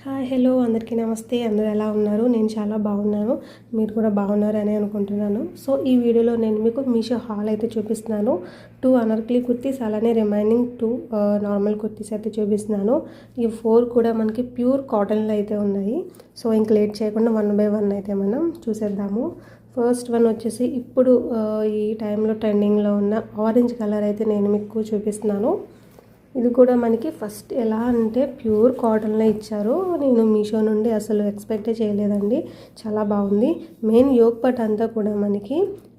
Hi hello అందరికీ నమస్తే. అందరూ ఎలా ఉన్నారు? నేను చాలా బాగున్నాను. మీరు కూడా బాగున్నారని అనుకుంటున్నాను. సో ఈ వీడియోలో నేను మీకు మీషో హాల్ అయితే చూపిస్తున్నాను. 2 అనార్కలి కుర్తీస్ అలానే రిమైనింగ్ 2 నార్మల్ కుర్తీస్ అయితే చూపిస్తున్నాను. ఈ 4 కూడా మనకి ప్యూర్ కాటన్లో అయితే ఉన్నాయి. సో ఇంక లేట్ చేయకుండా 1 బై 1 అయితే మనం చూసేద్దాము. ఫస్ట్ వన్ వచ్చేసి ఇప్పుడు ఈ టైంలో ట్రెండింగ్లో ఉన్న ఆరెంజ్ కలర్ అయితే నేను మీకు చూపిస్తున్నాను. ఇది కూడా మనకి ఫస్ట్ ఎలా అంటే ప్యూర్ కాటన్లో ఇచ్చారు. నేను మీషో నుండి అసలు ఎక్స్పెక్టే చేయలేదండి. చాలా బాగుంది. మెయిన్ యోక్ పార్ట్ అంతా కూడా మనకి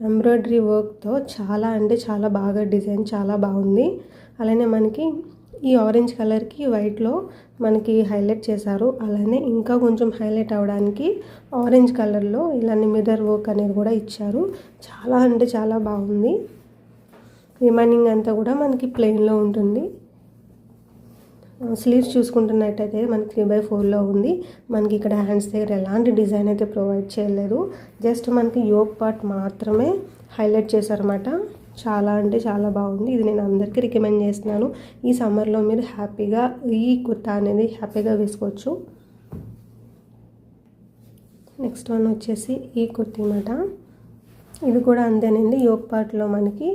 ఎంబ్రాయిడరీ వర్క్తో చాలా అంటే చాలా బాగా డిజైన్ చాలా బాగుంది. అలానే మనకి ఈ ఆరెంజ్ కలర్కి వైట్లో మనకి హైలైట్ చేశారు. అలానే ఇంకా కొంచెం హైలైట్ అవ్వడానికి ఆరెంజ్ కలర్లో ఇలానే మిర్రర్ వర్క్ అనేది కూడా ఇచ్చారు. చాలా అంటే చాలా బాగుంది. రిమైనింగ్ అంతా కూడా మనకి ప్లెయిన్లో ఉంటుంది. స్లీవ్స్ చూసుకుంటున్నట్టయితే మనకి 3/4లో ఉంది. మనకి ఇక్కడ హ్యాండ్స్ దగ్గర ఎలాంటి డిజైన్ అయితే ప్రొవైడ్ చేయలేదు. జస్ట్ మనకి యోక్ పార్ట్ మాత్రమే హైలైట్ చేశారన్నమాట. చాలా అంటే చాలా బాగుంది. ఇది నేను అందరికీ రికమెండ్ చేస్తున్నాను. ఈ సమ్మర్లో మీరు హ్యాపీగా ఈ కుర్తా అనేది హ్యాపీగా వేసుకోవచ్చు. నెక్స్ట్ వన్ వచ్చేసి ఈ కుర్తీ అన్నమాట. ఇది కూడా అంతేనండి. యోక్ పార్ట్లో మనకి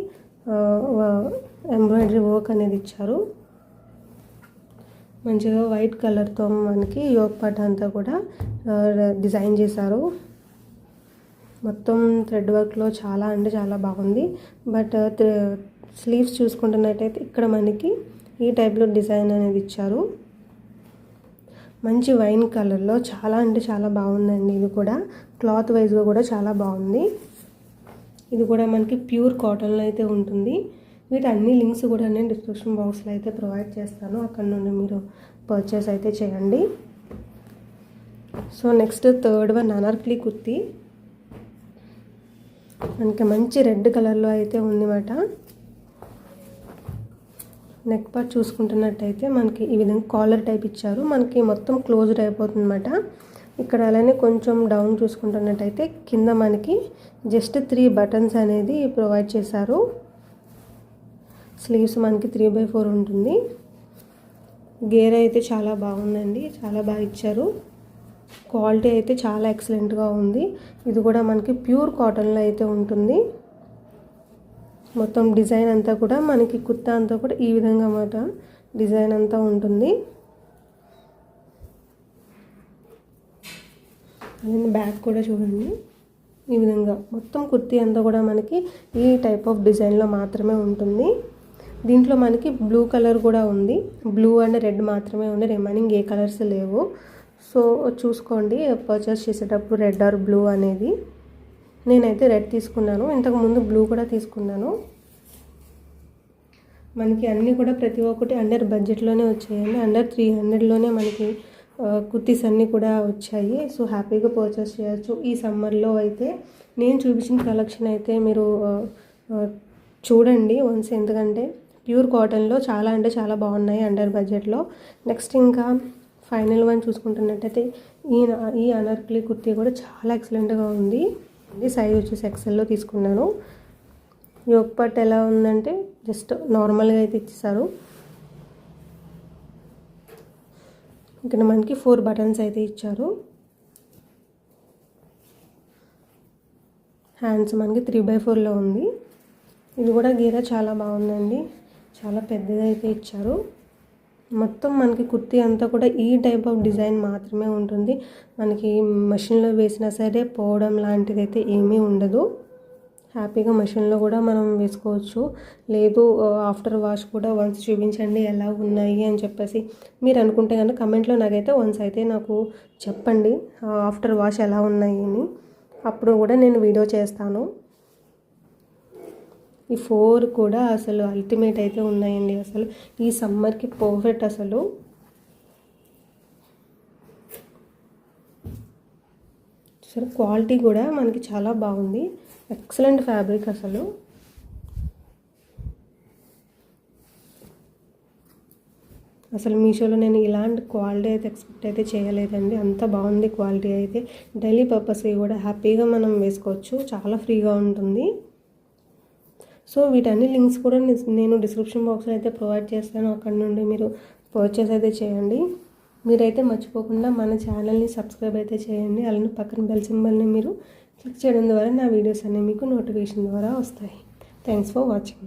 ఎంబ్రాయిడరీ వర్క్ అనేది ఇచ్చారు. మంచిగా వైట్ కలర్తో మనకి యోక్ పార్ట్ అంతా కూడా డిజైన్ చేశారు. మొత్తం థ్రెడ్ వర్క్లో చాలా అంటే చాలా బాగుంది. బట్ స్లీవ్స్ చూసుకుంటున్నట్టయితే ఇక్కడ మనకి ఈ టైప్లో డిజైన్ అనేది ఇచ్చారు. మంచి వైన్ కలర్లో చాలా అంటే చాలా బాగుందండి. ఇది కూడా క్లాత్ వైజ్గా కూడా చాలా బాగుంది. ఇది కూడా మనకి ప్యూర్ కాటన్లో అయితే ఉంటుంది. వీటి అన్ని లింక్స్ కూడా నేను డిస్క్రిప్షన్ బాక్స్లో అయితే ప్రొవైడ్ చేస్తాను. అక్కడ నుండి మీరు పర్చేస్ అయితే చేయండి. So next third one Anarkali kurti. మనకి మంచి రెడ్ కలర్లో అయితే ఉందన్నమాట. నెక్ పార్ట్ చూసుకుంటున్నట్టయితే మనకి ఈ విధంగా కాలర్ టైప్ ఇచ్చారు. మనకి మొత్తం క్లోజ్డ్ అయిపోతుందన్నమాట. ఇక్కడ అలానే కొంచెం డౌన్ చూసుకుంటున్నట్టయితే కింద మనకి జస్ట్ 3 బటన్స్ అనేది ప్రొవైడ్ చేశారు. స్లీవ్స్ మనకి 3/4 ఉంటుంది. గేర్ అయితే చాలా బాగుందండి. చాలా బాగా ఇచ్చారు. క్వాలిటీ అయితే చాలా ఎక్సలెంట్గా ఉంది. ఇది కూడా మనకి ప్యూర్ కాటన్లో అయితే ఉంటుంది. మొత్తం డిజైన్ అంతా కూడా మనకి కుర్తా అంతా కూడా ఈ విధంగా అన్నమాట డిజైన్ అంతా ఉంటుంది. అలానే బ్యాక్ కూడా చూడండి. ఈ విధంగా మొత్తం కుర్తీ అంతా కూడా మనకి ఈ టైప్ ఆఫ్ డిజైన్లో మాత్రమే ఉంటుంది. దీంట్లో మనకి బ్లూ కలర్ కూడా ఉంది. బ్లూ అండ్ రెడ్ మాత్రమే ఉంది. రిమైనింగ్ ఏ కలర్స్ లేవు. సో చూసుకోండి పర్చేస్ చేసేటప్పుడు రెడ్ ఆర్ బ్లూ అనేది. నేనైతే రెడ్ తీసుకున్నాను. ఇంతకుముందు బ్లూ కూడా తీసుకున్నాను. మనకి అన్నీ కూడా ప్రతి ఒక్కటి అండర్ బడ్జెట్లోనే వచ్చాయండి. అండర్ 300లోనే మనకి కుర్తీస్ అన్నీ కూడా వచ్చాయి. సో హ్యాపీగా పర్చేస్ చేయొచ్చు. ఈ సమ్మర్లో అయితే నేను చూపించిన కలెక్షన్ అయితే మీరు చూడండి వన్స్. ఎందుకంటే ప్యూర్ కాటన్లో చాలా అంటే చాలా బాగున్నాయి అండర్ బడ్జెట్లో. నెక్స్ట్ ఇంకా ఫైనల్ వన్ చూసుకుంటున్నట్టయితే ఈ అనార్కలి కుర్తీ కూడా చాలా ఎక్సలెంట్గా ఉంది. సైజ్ వచ్చేసి ఎక్సెల్లో తీసుకున్నాను. యోక్ పార్ట్ ఎలా ఉందంటే జస్ట్ నార్మల్గా అయితే ఇచ్చేసారు. ఇక్కడ మనకి 4 బటన్స్ అయితే ఇచ్చారు. హ్యాండ్స్ మనకి 3/4లో ఉంది. ఇది కూడా గీర చాలా బాగుందండి. చాలా పెద్దగా అయితే ఇచ్చారు. మొత్తం మనకి కుర్తీ అంతా కూడా ఈ టైప్ ఆఫ్ డిజైన్ మాత్రమే ఉంటుంది. మనకి మెషిన్లో వేసినా సరే పోవడం లాంటిది అయితే ఏమీ ఉండదు. హ్యాపీగా మెషిన్లో కూడా మనం వేసుకోవచ్చు. లేదు ఆఫ్టర్ వాష్ కూడా వన్స్ చూపించండి ఎలా ఉన్నాయి అని చెప్పేసి మీరు అనుకుంటే కనుక కమెంట్లో నాకైతే వన్స్ అయితే నాకు చెప్పండి ఆఫ్టర్ వాష్ ఎలా ఉన్నాయి అని. అప్పుడు కూడా నేను వీడియో చేస్తాను. ఈ 4 కూడా అసలు అల్టిమేట్ అయితే ఉన్నాయండి. అసలు ఈ సమ్మర్కి పర్ఫెక్ట్. అసలు క్వాలిటీ కూడా మనకి చాలా బాగుంది. Excellent fabric. అసలు మీషోలో నేను ఇలాంటి క్వాలిటీ అయితే ఎక్స్పెక్ట్ అయితే చేయలేదండి. అంత బాగుంది క్వాలిటీ అయితే. డైలీ పర్పస్కి కూడా హ్యాపీగా మనం వేసుకోవచ్చు. చాలా ఫ్రీగా ఉంటుంది. సో వీటన్ని లింక్స్ కూడా నేను డిస్క్రిప్షన్ బాక్స్లో అయితే ప్రొవైడ్ చేస్తాను. అక్కడ నుండి మీరు పర్చేస్ అయితే చేయండి. మీరైతే మర్చిపోకుండా మన ఛానల్ని సబ్స్క్రైబ్ అయితే చేయండి. అలానే పక్కన బెల్ సింబల్ని మీరు క్లిక్ చేయడం ద్వారా నా వీడియోస్ అన్నీ మీకు నోటిఫికేషన్ ద్వారా వస్తాయి. Thanks for watching.